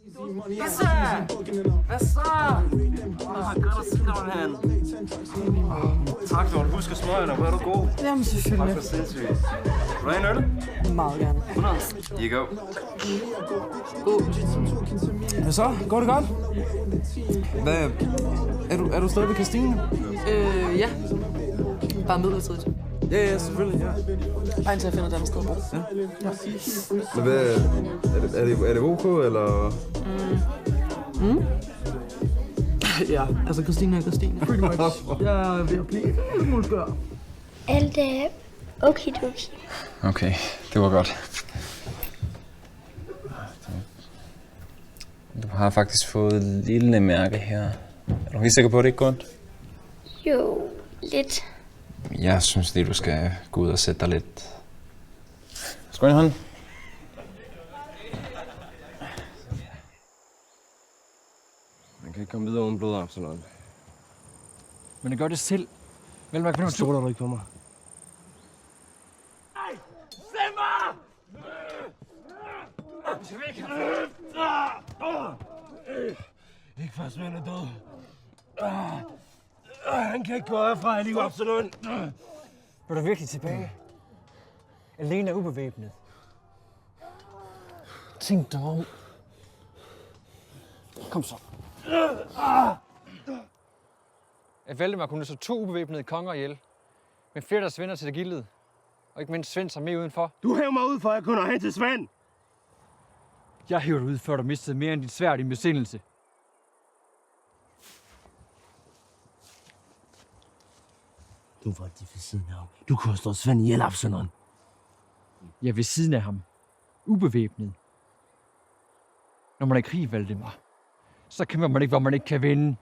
Hvad så? Godt at se dig, mand. Tak, Lord. Husk at smøre dig. Hvor er du god? Jamen selvfølgelig. Tak for sindssygt. Vil du have en øl? Meget gerne. 100. You go. Hvad så? Går det godt? Hvad? Er du stadig ved Christine? Ja. Bare midlertidigt. Ja, selvfølgelig, ja. Bare indtil jeg finder et andet sted at bo. Ja. Men hvad, er det ok, eller? Ja, altså Christine er Christine. Pretty much. Jeg er ved at blive helt mulskør. Alt er okidoki. Okay, det var godt. Du har faktisk fået et lille mærke her. Er du helt sikker på, at det ikke går ondt? Jo, lidt. Jeg synes lige, du skal gå ud og sætte dig lidt. Skål i hånden. Man kan ikke komme videre uden blod, Absalon. Men det gør det selv. Vel, hvad kan du Stoler du ikke på mig? Ikke før Svend er død. Han kan ikke gå herfra, jeg lige Absalon. Er du virkelig tilbage? Alene er ubevæbnet. Tænk dig om. Kom så. At Valdemar kunne så 2 ubevæbnede konger ihjel. Med flere, der svinder til det gildet. Og ikke mindst Svend som med udenfor. Du hæver mig ud for, at jeg kunne nå hen til Svend. Jeg hæver dig ud, før du mistede mere end dit sværd i din besindelse. Du var lige ved siden af ham. Du kunne have stået Svend ihjel, Absalon. Jeg er ved siden af ham. Ubevæbnet. Når man er i krig, Valdemar, så kæmper man ikke, hvor man ikke kan vinde.